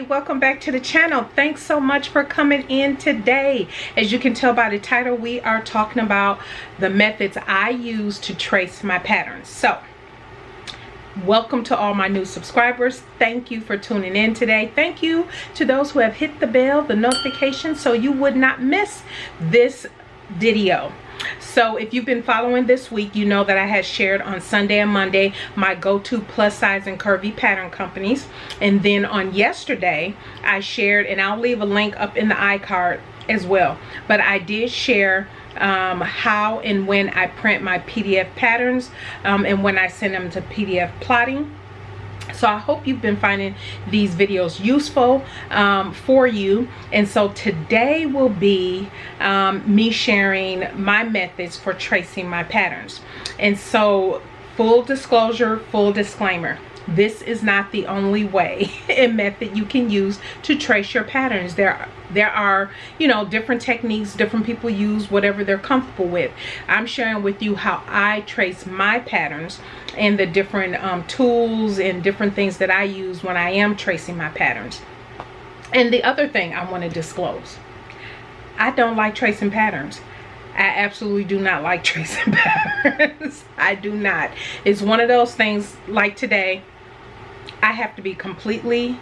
welcome back to the channel. Thanks so much for coming in today. As you can tell by the title, we are talking about the methods I use to trace my patterns. So welcome to all my new subscribers. Thank you for tuning in today. Thank you to those who have hit the bell, the notification, so you would not miss this video. So if you've been following this week, you know that I had shared on Sunday and Monday my go-to plus size and curvy pattern companies. And then on yesterday, I shared, and I'll leave a link up in the iCard as well, but I did share how and when I print my PDF patterns and when I send them to PDF plotting. So I hope you've been finding these videos useful for you. And so today will be me sharing my methods for tracing my patterns. And so full disclosure, full disclaimer, this is not the only way and method you can use to trace your patterns. There are, you know, different techniques different people use, whatever they're comfortable with. I'm sharing with you how I trace my patterns and the different tools and different things that I use when I am tracing my patterns. And the other thing I want to disclose, I don't like tracing patterns. I absolutely do not like tracing patterns. I do not. It's one of those things like today, I have to be completely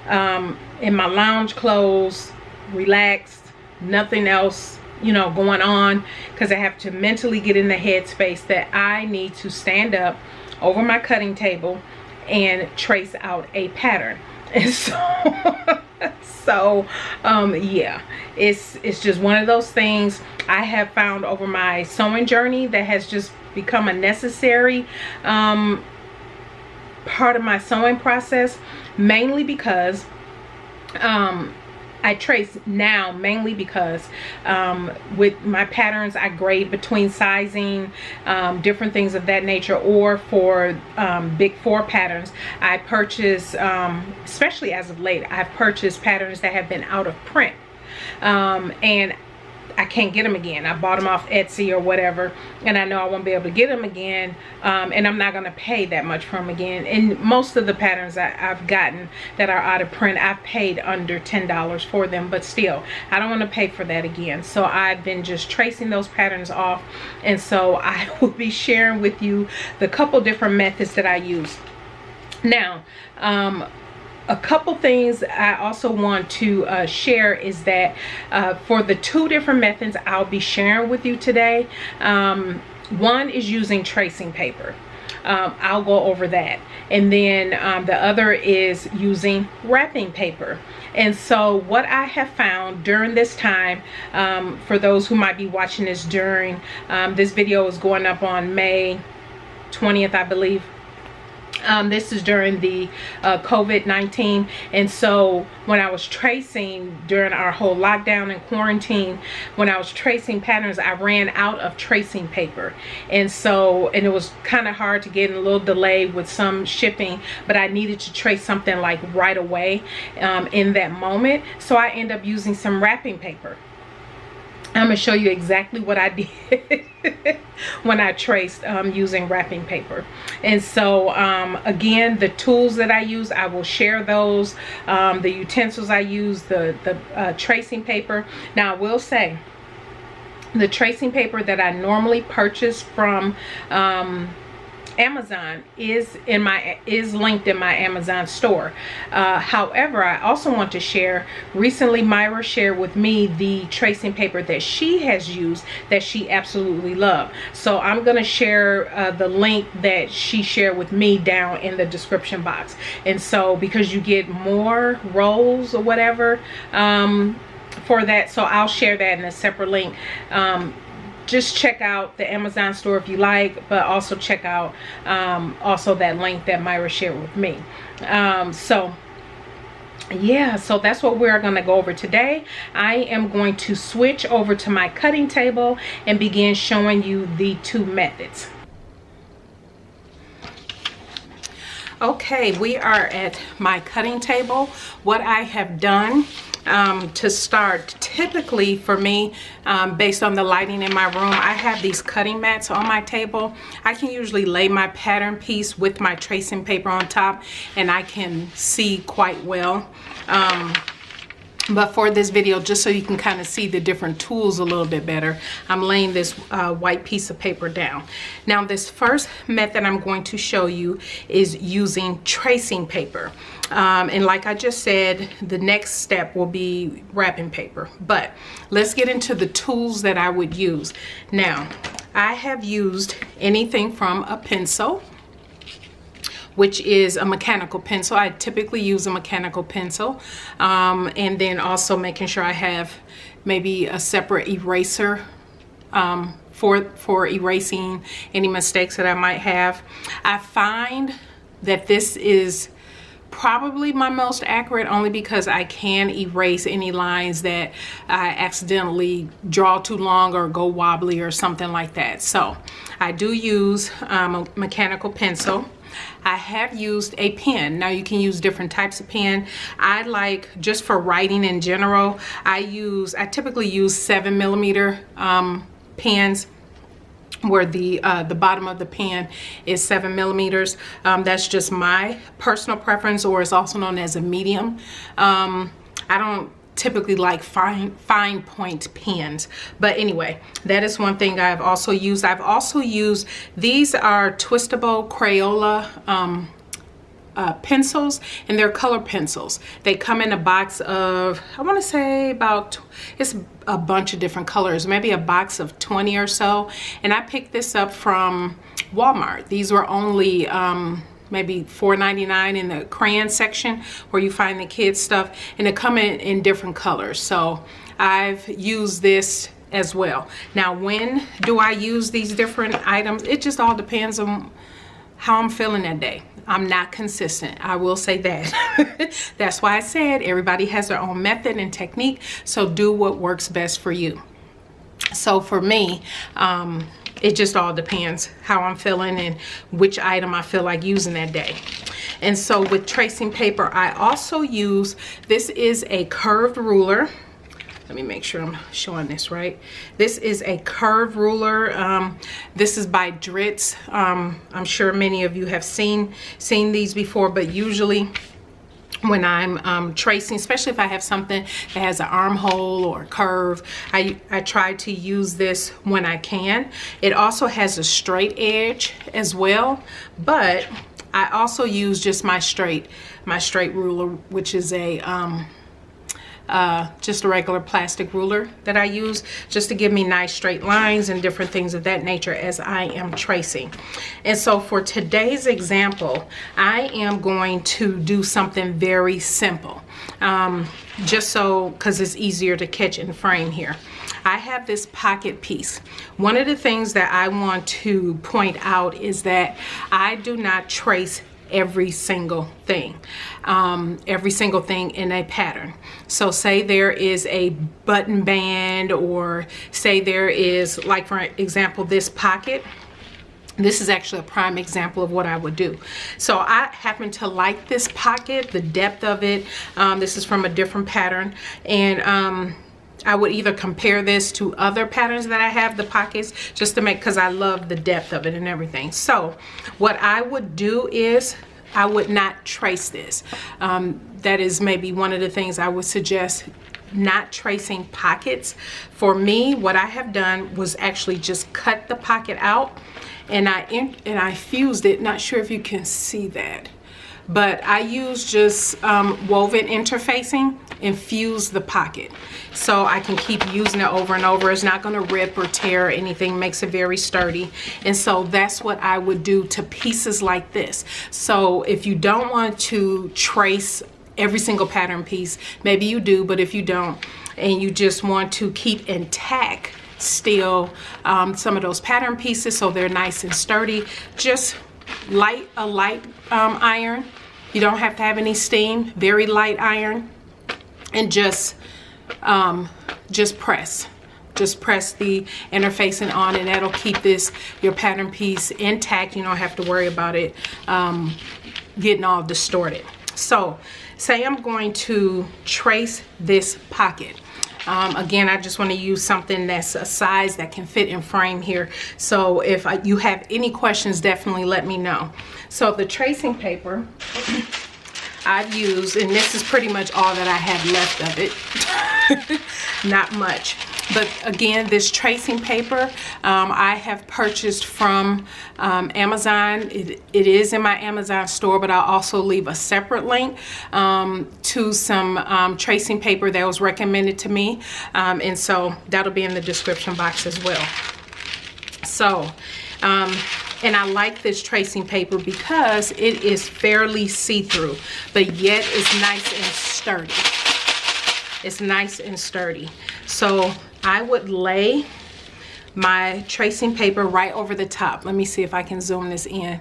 in my lounge clothes, relaxed, nothing else, you know, going on, because I have to mentally get in the headspace that I need to stand up over my cutting table and trace out a pattern. And so yeah, it's just one of those things I have found over my sewing journey that has just become a necessary part of my sewing process, mainly because I trace now mainly because with my patterns I grade between sizing, different things of that nature, or for big 4 patterns I purchase, especially as of late, I've purchased patterns that have been out of print and I can't get them again. I bought them off Etsy or whatever, and I know I won't be able to get them again, and I'm not going to pay that much for them again. And most of the patterns I've gotten that are out of print, I've paid under $10 for them, but still I don't want to pay for that again. So I've been just tracing those patterns off, and so I will be sharing with you the couple different methods that I use. Now a couple things I also want to share is that for the 2 different methods I'll be sharing with you today, one is using tracing paper. I'll go over that. And then the other is using wrapping paper. And so what I have found during this time, for those who might be watching this during, this video is going up on May 20th, I believe. This is during the COVID-19, and so when I was tracing during our whole lockdown and quarantine, when I was tracing patterns, I ran out of tracing paper, and it was kind of hard to get, in a little delay with some shipping, but I needed to trace something like right away in that moment, so I ended up using some wrapping paper. I'm going to show you exactly what I did when I traced using wrapping paper. And so again, the tools that I use, I will share those, the utensils I use, the tracing paper. Now I will say the tracing paper that I normally purchase from Amazon is linked in my Amazon store. However, I also want to share, recently Myra shared with me the tracing paper that she has used that she absolutely loved. So I'm going to share the link that she shared with me down in the description box. And so because you get more rolls or whatever for that, so I'll share that in a separate link. Just check out the Amazon store if you like, but also check out also that link that Myra shared with me. So yeah, so that's what we're going to go over today. I am going to switch over to my cutting table and begin showing you the 2 methods. Okay, we are at my cutting table. What I have done to start, typically for me, based on the lighting in my room, I have these cutting mats on my table. I can usually lay my pattern piece with my tracing paper on top, and I can see quite well. But for this video, just so you can kind of see the different tools a little bit better, I'm laying this white piece of paper down. Now, this first method I'm going to show you is using tracing paper. And like I just said, the next step will be wrapping paper. But let's get into the tools that I would use. Now, I have used anything from a pencil, which is a mechanical pencil. I typically use a mechanical pencil, and then also making sure I have maybe a separate eraser for erasing any mistakes that I might have. I find that this is probably my most accurate, only because I can erase any lines that I accidentally draw too long or go wobbly or something like that. So I do use a mechanical pencil. I have used a pen. Now, you can use different types of pen. I like, just for writing in general, I typically use 7mm pens, where the bottom of the pen is 7mm. That's just my personal preference, or it's also known as a medium. I don't typically like fine point pens, but anyway, that is one thing I've also used. I've also used, these are Twistable Crayola pencils, and they're color pencils. They come in a box of, I want to say about, it's a bunch of different colors, maybe a box of 20 or so, and I picked this up from Walmart. These were only maybe $4.99 in the crayon section, where you find the kids stuff, and they come in different colors. So I've used this as well. Now, when do I use these different items? It just all depends on how I'm feeling that day. I'm not consistent, I will say that. That's why I said everybody has their own method and technique, so do what works best for you. So for me, it just all depends how I'm feeling and which item I feel like using that day. And so with tracing paper, I also use, this is a curved ruler. Let me make sure I'm showing this right. This is a curved ruler. This is by Dritz. I'm sure many of you have seen these before, but usually when I'm tracing, especially if I have something that has an armhole or a curve, I try to use this when I can. It also has a straight edge as well, but I also use just my straight ruler, which is a just a regular plastic ruler that I use just to give me nice straight lines and different things of that nature as I am tracing. And so for today's example, I am going to do something very simple, just so, because it's easier to catch in frame here. I have this pocket piece. One of the things that I want to point out is that I do not trace every single thing in a pattern. So say there is a button band, or say there is, like for example, this pocket. This is actually a prime example of what I would do. So I happen to like this pocket, the depth of it. This is from a different pattern, and I would either compare this to other patterns that I have, the pockets, just to make, because I love the depth of it and everything. So what I would do is I would not trace this. That is maybe one of the things I would suggest, not tracing pockets. For me, what I have done was actually just cut the pocket out, and I fused it. Not sure if you can see that, but I use just woven interfacing and fuse the pocket, so I can keep using it over and over. It's not going to rip or tear or anything, makes it very sturdy. And so that's what I would do to pieces like this. So if you don't want to trace every single pattern piece, maybe you do, but if you don't, and you just want to keep intact still some of those pattern pieces so they're nice and sturdy, just a light iron. You don't have to have any steam, very light iron, and just press the interfacing on, and that'll keep your pattern piece intact. You don't have to worry about it getting all distorted. So say I'm going to trace this pocket. Again, I just want to use something that's a size that can fit in frame here. So if you have any questions, definitely let me know. So the tracing paper I've used, and this is pretty much all that I have left of it. Not much. But again, this tracing paper I have purchased from Amazon. It is in my Amazon store, but I'll also leave a separate link to some tracing paper that was recommended to me. And so that'll be in the description box as well. So, and I like this tracing paper because it is fairly see-through, but yet it's nice and sturdy. It's nice and sturdy. So I would lay my tracing paper right over the top. Let me see if I can zoom this in.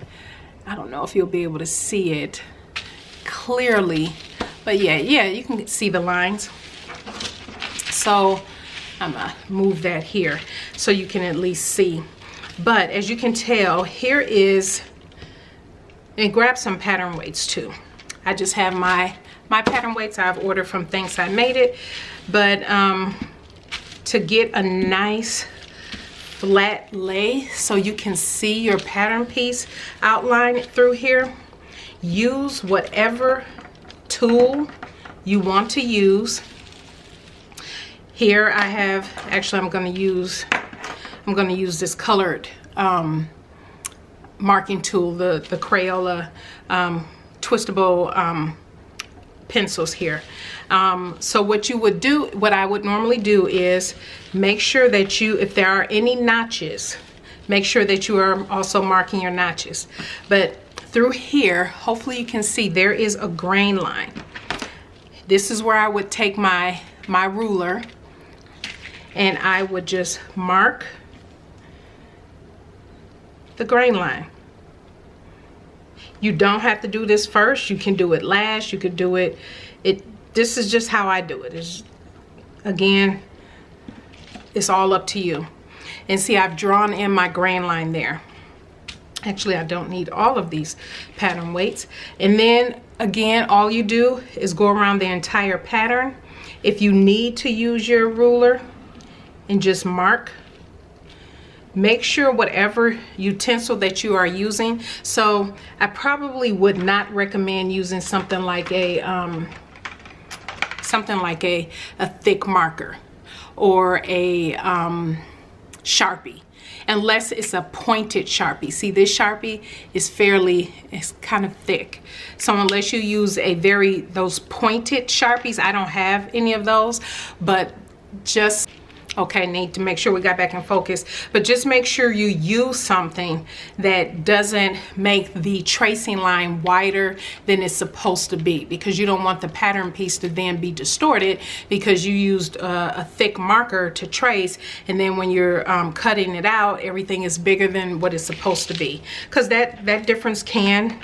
I don't know if you'll be able to see it clearly, but yeah, you can see the lines. So I'm gonna move that here so you can at least see. But as you can tell, here is, and grab some pattern weights too. I just have my pattern weights I've ordered from Thanks I Made It. But to get a nice flat lay so you can see your pattern piece outline through here, use whatever tool you want to use. Here I have, actually I'm going to use this colored marking tool, the Crayola twistable pencils here. So what I would normally do is make sure that if there are any notches, make sure that you are also marking your notches. But through here, hopefully you can see there is a grain line. This is where I would take my ruler and I would just mark the grain line. You don't have to do this first. You can do it last. You could do it. This is just how I do it. Again, it's all up to you. And see, I've drawn in my grain line there. Actually, I don't need all of these pattern weights. And then again, all you do is go around the entire pattern. If you need to use your ruler and just mark, make sure whatever utensil that you are using. So I probably would not recommend using something like a thick marker or a Sharpie, unless it's a pointed Sharpie. See, this Sharpie is it's kind of thick. So unless you use those pointed Sharpies, I don't have any of those, but just, okay, need to make sure we got back in focus, but just make sure you use something that doesn't make the tracing line wider than it's supposed to be, because you don't want the pattern piece to then be distorted because you used a thick marker to trace, and then when you're cutting it out, everything is bigger than what it's supposed to be, because that difference can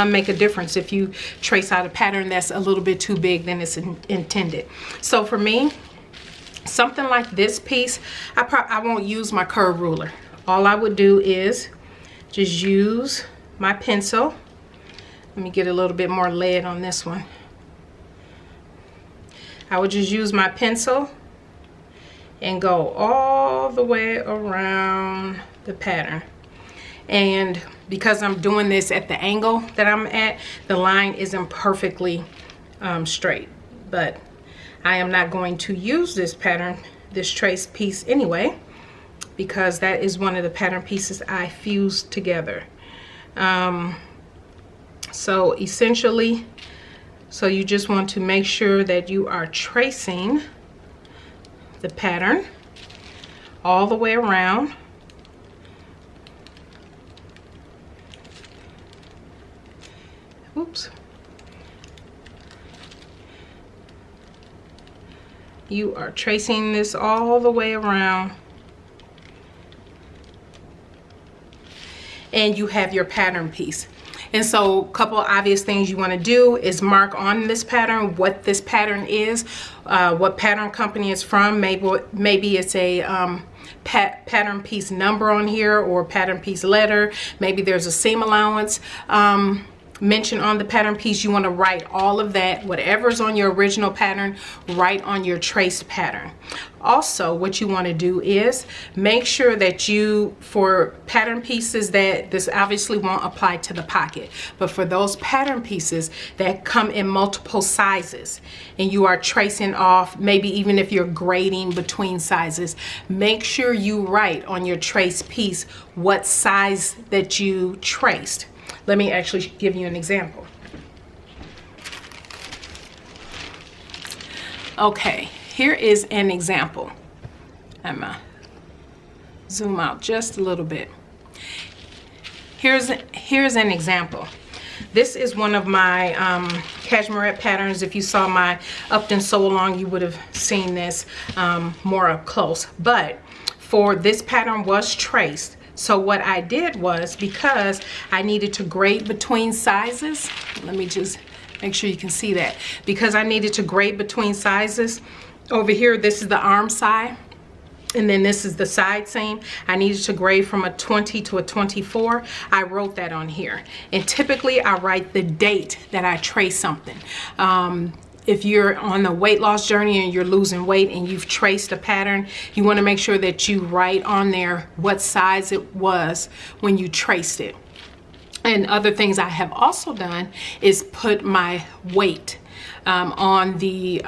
make a difference if you trace out a pattern that's a little bit too big than it's intended. So for me, something like this piece, I won't use my curve ruler. All I would do is just use my pencil. Let me get a little bit more lead on this one. I would just use my pencil and go all the way around the pattern. And because I'm doing this at the angle that I'm at, the line isn't perfectly straight, but I am not going to use this pattern, this trace piece anyway, because that is one of the pattern pieces I fused together. So essentially, so you just want to make sure that you are tracing the pattern all the way around. Oops. You are tracing this all the way around, and you have your pattern piece. And so a couple obvious things you want to do is mark on this pattern what this pattern is, what pattern company it's from. Maybe it's a pattern piece number on here, or pattern piece letter. Maybe there's a seam allowance. mentioned on the pattern piece, you want to write all of that, whatever's on your original pattern, write on your traced pattern. Also, what you want to do is make sure that you, for pattern pieces that this obviously won't apply to the pocket, but for those pattern pieces that come in multiple sizes and you are tracing off, maybe even if you're grading between sizes, make sure you write on your traced piece what size that you traced. Let me actually give you an example. Okay, here is an example. I'm gonna zoom out just a little bit. Here's an example. This is one of my cashmerette patterns. If you saw my Upton Sew Along, you would have seen this more up close. But for this pattern was traced. So what I did was, because I needed to grade between sizes, let me just make sure you can see that. Because I needed to grade between sizes, over here this is the arm side, and then this is the side seam. I needed to grade from a 20 to a 24. I wrote that on here. And typically I write the date that I trace something. If you're on a weight loss journey and you're losing weight and you've traced a pattern, you want to make sure that you write on there what size it was when you traced it. And other things I have also done is put my weight on the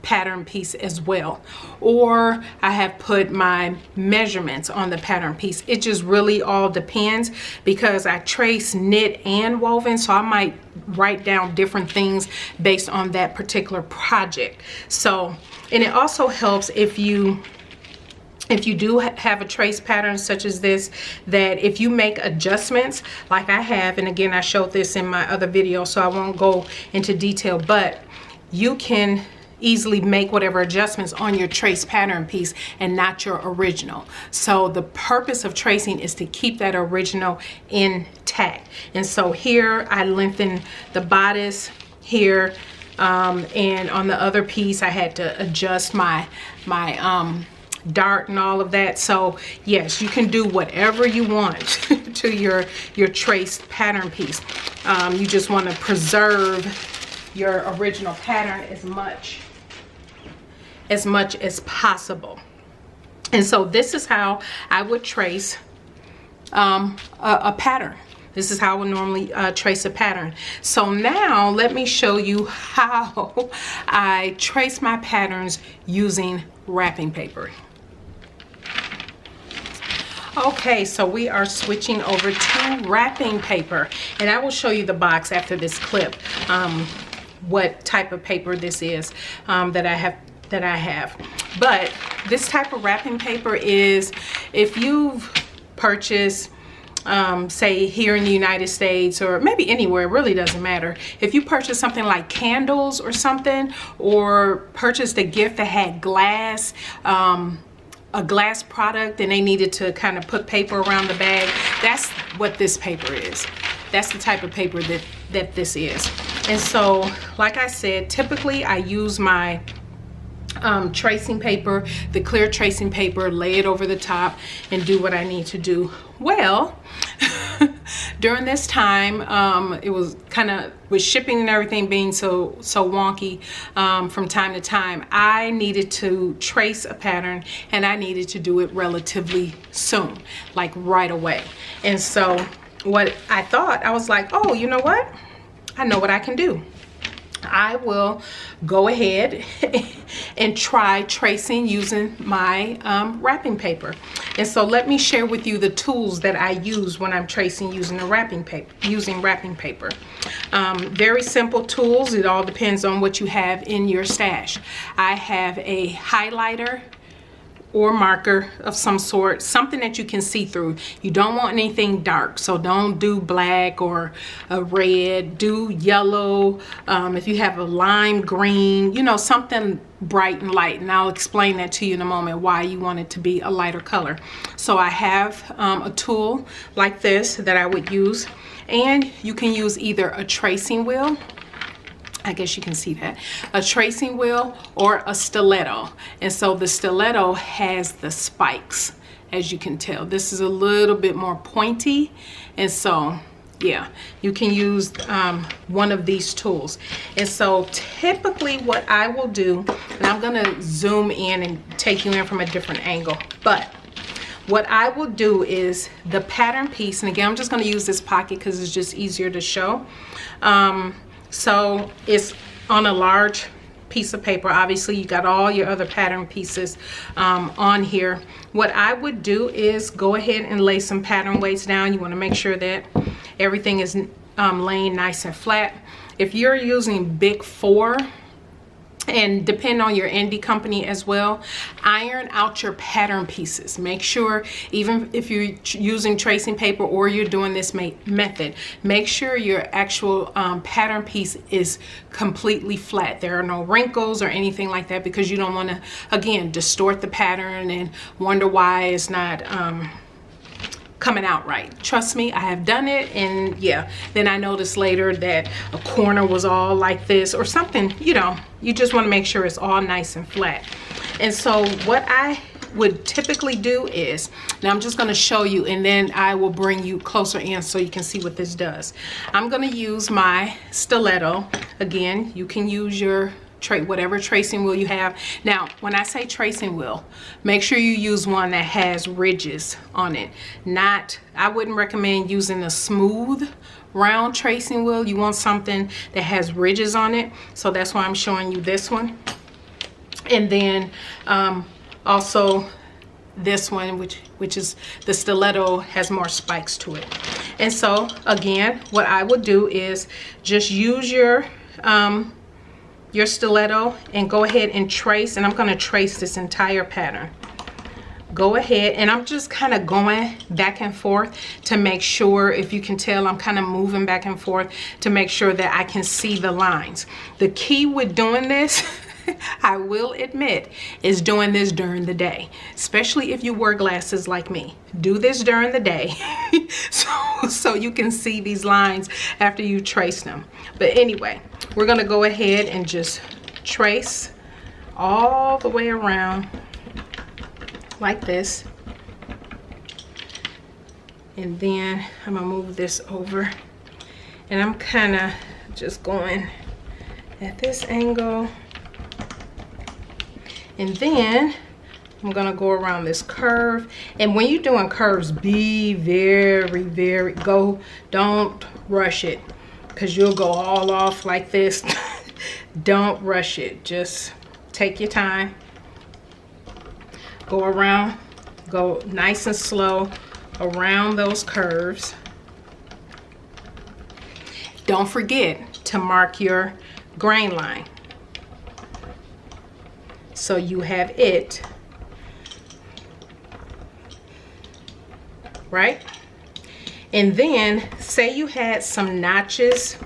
pattern piece as well, or I have put my measurements on the pattern piece. It just really all depends, because I trace knit and woven, so I might write down different things based on that particular project. So, and it also helps if you do have a trace pattern such as this, that if you make adjustments like I have, and again I showed this in my other video so I won't go into detail, but you can easily make whatever adjustments on your trace pattern piece and not your original. So the purpose of tracing is to keep that original intact. And so here I lengthened the bodice here, and on the other piece I had to adjust my dart and all of that. So yes, you can do whatever you want to your traced pattern piece. You just want to preserve your original pattern as much as possible. And so this is how I would trace a pattern. This is how I would normally trace a pattern. So now let me show you how I trace my patterns using wrapping paper. Okay, so we are switching over to wrapping paper, and I will show you the box after this clip, what type of paper this is that I have. But this type of wrapping paper is, if you've purchased say here in the United States, or maybe anywhere, it really doesn't matter. If you purchase something like candles or something, or purchased a gift that had glass, a glass product, and they needed to kind of put paper around the bag, that's what this paper is. That's the type of paper that this is. And so, like I said, typically I use my tracing paper, the clear tracing paper, lay it over the top and do what I need to do. Well, during this time, it was kind of, with shipping and everything being so wonky from time to time, I needed to trace a pattern, and I needed to do it relatively soon, like right away. And so what I thought, I was like, oh, you know what? I know what I can do. I will go ahead and try tracing using my wrapping paper. And so let me share with you the tools that I use when I'm tracing using wrapping paper. Very simple tools. It all depends on what you have in your stash. I have a highlighter or marker of some sort, something that you can see through. You don't want anything dark, so don't do black or a red. Do yellow. If you have a lime green, you know, something bright and light, and I'll explain that to you in a moment why you want it to be a lighter color. So I have a tool like this that I would use, and you can use either a tracing wheel, I guess you can see that, a tracing wheel, or a stiletto. And so the stiletto has the spikes, as you can tell. This is a little bit more pointy, and so Yeah, you can use one of these tools. And so typically what I will do, and I'm gonna zoom in and take you in from a different angle, but what I will do is the pattern piece, and again, I'm just gonna use this pocket because it's just easier to show. So it's on a large piece of paper. Obviously you got all your other pattern pieces on here. What I would do is go ahead and lay some pattern weights down. You want to make sure that everything is laying nice and flat. If you're using Big 4, and depend on your indie company as well, iron out your pattern pieces. Make sure, even if you're using tracing paper or you're doing this method, make sure your actual pattern piece is completely flat. There are no wrinkles or anything like that, because you don't want to, again, distort the pattern and wonder why it's not coming out right. Trust me, I have done it, and yeah, then I noticed later that a corner was all like this or something. You know, you just want to make sure it's all nice and flat. And so what I would typically do is, now I'm just going to show you, and then I will bring you closer in so you can see what this does. I'm going to use my stiletto. Again, you can use your whatever tracing wheel you have. Now, when I say tracing wheel, make sure you use one that has ridges on it. I wouldn't recommend using a smooth round tracing wheel. You want something that has ridges on it. So that's why I'm showing you this one. And then also this one, which is the stiletto, has more spikes to it. And so again, what I would do is just use your stiletto and go ahead and trace, and I'm going to trace this entire pattern. Go ahead, and I'm just kind of going back and forth to make sure, if you can tell, I'm kind of moving back and forth to make sure that I can see the lines. The key with doing this, I will admit, is doing this during the day, especially if you wear glasses like me. Do this during the day so you can see these lines after you trace them. But anyway, we're going to go ahead and just trace all the way around like this. And then I'm going to move this over, and I'm kind of just going at this angle. And then I'm gonna go around this curve. And when you're doing curves, be very, don't rush it, because you'll go all off like this. Don't rush it, just take your time. Go around, go nice and slow around those curves. Don't forget to mark your grain line, so you have it right. And then say you had some notches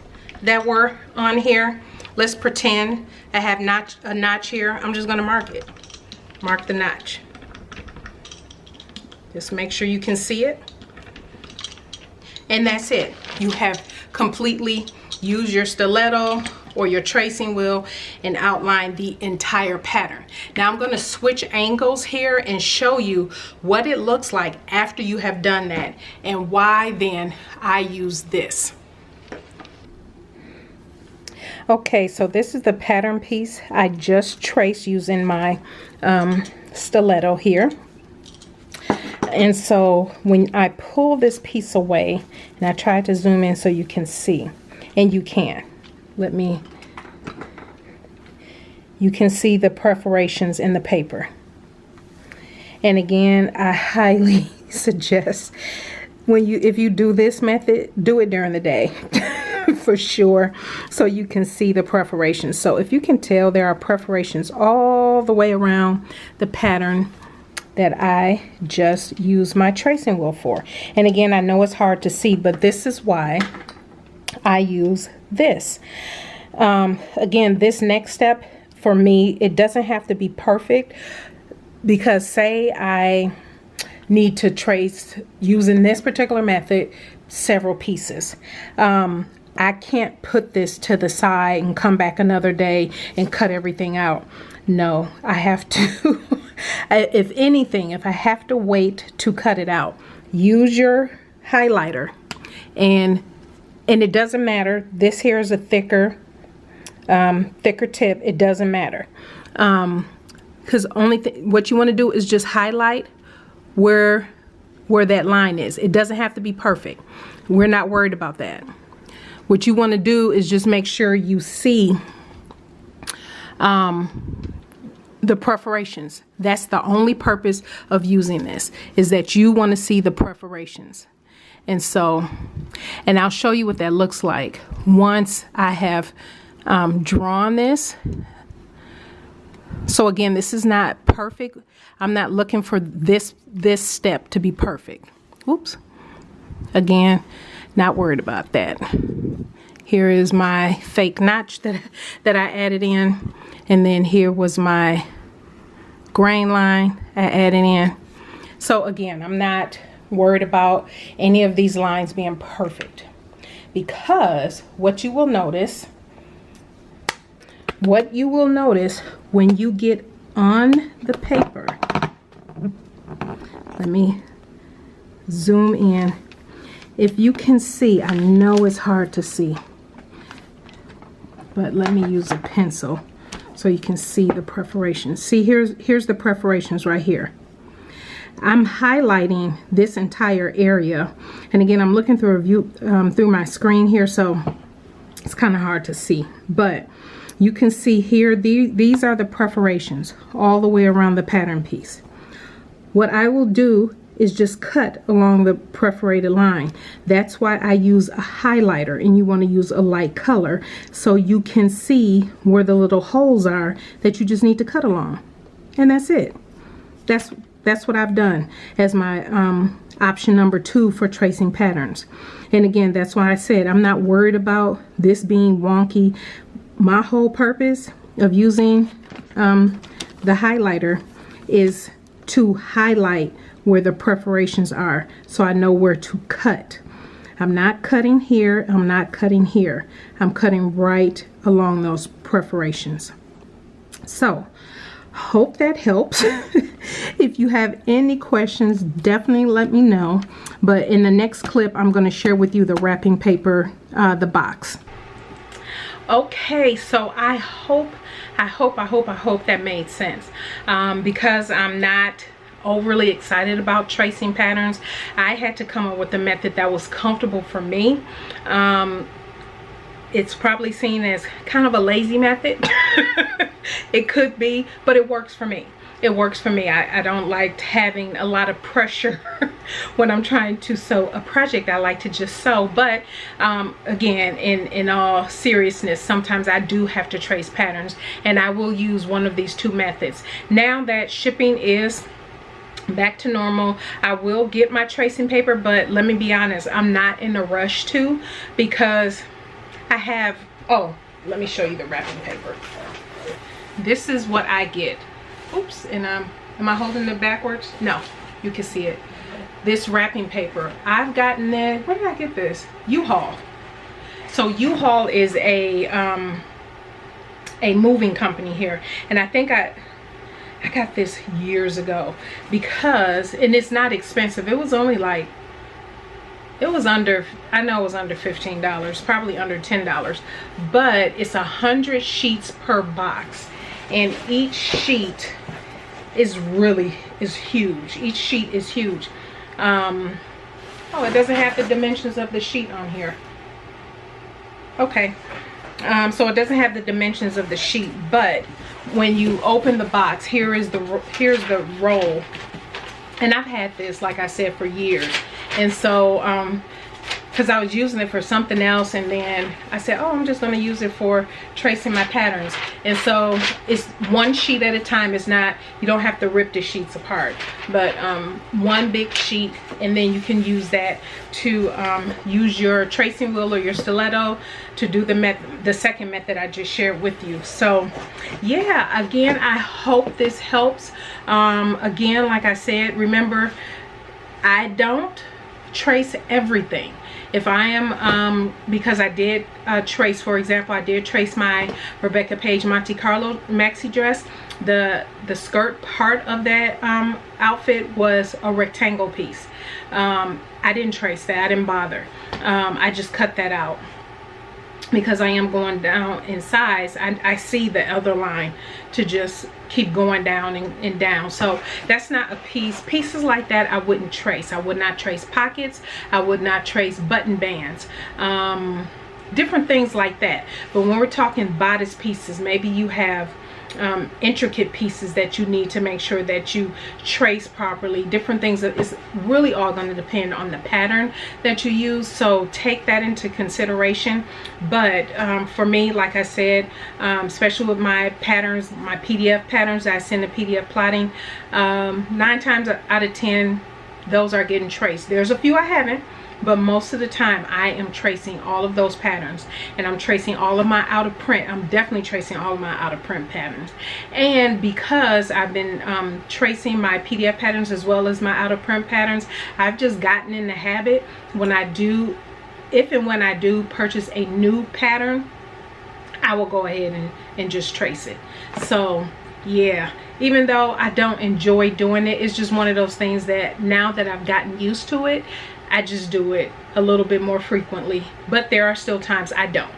that were on here. Let's pretend I have a notch here. I'm just gonna mark it. Mark the notch. Just make sure you can see it. And that's it. You have completely used your stiletto or your tracing wheel and outline the entire pattern. Now I'm going to switch angles here and show you what it looks like after you have done that, and why then I use this. Okay, so this is the pattern piece I just traced using my stiletto here. And so when I pull this piece away, and I try to zoom in so you can see, and you can. You can see the perforations in the paper. And again, I highly suggest if you do this method, do it during the day for sure, so you can see the perforations. So if you can tell, there are perforations all the way around the pattern that I just used my tracing wheel for. And again, I know it's hard to see, but this is why I use this. Again, this next step for me, it doesn't have to be perfect, because say I need to trace using this particular method several pieces. I can't put this to the side and come back another day and cut everything out. No, I have to if anything, if I have to wait to cut it out, use your highlighter and And it doesn't matter. This here is a thicker tip. It doesn't matter. Because what you want to do is just highlight where that line is. It doesn't have to be perfect. We're not worried about that. What you want to do is just make sure you see the perforations. That's the only purpose of using this, is that you want to see the perforations. And so, and I'll show you what that looks like once I have drawn this. So again, this is not perfect. I'm not looking for this step to be perfect. Oops. Again, not worried about that. Here is my fake notch that I added in. And then here was my grain line I added in. So again, I'm not worried about any of these lines being perfect, because what you will notice when you get on the paper, let me zoom in. If you can see, I know it's hard to see, but let me use a pencil so you can see the perforations. See, here's the perforations right here. I'm highlighting this entire area, and again, I'm looking through a view through my screen here, so it's kind of hard to see, but you can see here these are the perforations all the way around the pattern piece. What I will do is just cut along the perforated line. That's why I use a highlighter, and you want to use a light color so you can see where the little holes are that you just need to cut along. And that's it. That's what I've done as my option number 2 for tracing patterns. And again, that's why I said I'm not worried about this being wonky. My whole purpose of using the highlighter is to highlight where the perforations are, so I know where to cut. I'm not cutting here, I'm not cutting here. I'm cutting right along those perforations. So, hope that helps. If you have any questions, definitely let me know. But in the next clip, I'm going to share with you the wrapping paper, the box. Okay, so I hope that made sense. Because I'm not overly excited about tracing patterns, I had to come up with a method that was comfortable for me. It's probably seen as kind of a lazy method. It could be, but it works for me. It works for me. I don't like having a lot of pressure when I'm trying to sew a project. I like to just sew, but again, in all seriousness, sometimes I do have to trace patterns, and I will use one of these 2 methods. Now that shipping is back to normal, I will get my tracing paper, but let me be honest, I'm not in a rush to, because I have, oh, let me show you the wrapping paper. This is what I get. Oops, and am I holding it backwards? No, you can see it. This wrapping paper, I've gotten it, where did I get this? U-Haul. So U-Haul is a moving company here, and I think I got this years ago, because, and it's not expensive. It was only like, it was under, I know it was under $15, probably under $10, but it's 100 sheets per box, and each sheet is huge. Each sheet is huge. Oh, it doesn't have the dimensions of the sheet on here. Okay. So it doesn't have the dimensions of the sheet, but when you open the box, here's the roll, and I've had this, like I said, for years. And so because I was using it for something else, and then I said, oh, I'm just going to use it for tracing my patterns. And so it's one sheet at a time. It's not, you don't have to rip the sheets apart, but one big sheet, and then you can use that to use your tracing wheel or your stiletto to do the second method I just shared with you. So yeah, again, I hope this helps. Again, like I said, remember, I don't trace everything. If I am, because I did trace, for example, I did trace my Rebecca Page Monte Carlo maxi dress. The skirt part of that outfit was a rectangle piece. I didn't trace that. I didn't bother. I just cut that out because I am going down in size. I see the other line to just keep going down and down. So that's not a piece. Pieces like that I wouldn't trace. I would not trace pockets. I would not trace button bands. Different things like that. But when we're talking bodice pieces, maybe you have intricate pieces that you need to make sure that you trace properly. Different things. It's really all going to depend on the pattern that you use, so take that into consideration. But for me, like I said, especially with my patterns, my PDF patterns that I send to PDF plotting, 9 times out of 10 those are getting traced. There's a few I haven't, but most of the time I am tracing all of those patterns, and I'm tracing all of my out of print. I'm definitely tracing all of my out of print patterns. And because I've been tracing my PDF patterns as well as my out of print patterns, I've just gotten in the habit when I do, if and when I do purchase a new pattern, I will go ahead and just trace it. So yeah, even though I don't enjoy doing it, it's just one of those things that now that I've gotten used to it, I just do it a little bit more frequently. But there are still times I don't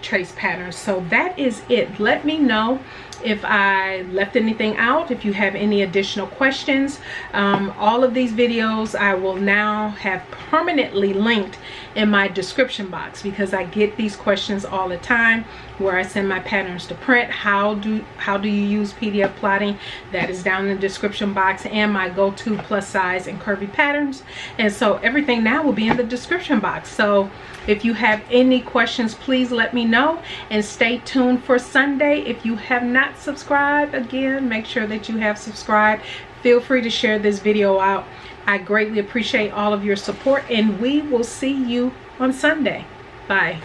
trace patterns. So that is it. Let me know if I left anything out, if you have any additional questions. All of these videos I will now have permanently linked in my description box, because I get these questions all the time where I send my patterns to print. How do you use PDF plotting? That is down in the description box, and my go-to plus size and curvy patterns. And so everything now will be in the description box. So if you have any questions, please let me know, and stay tuned for Sunday. If you have not subscribed, again, make sure that you have subscribed. Feel free to share this video out. I greatly appreciate all of your support, and we will see you on Sunday. Bye.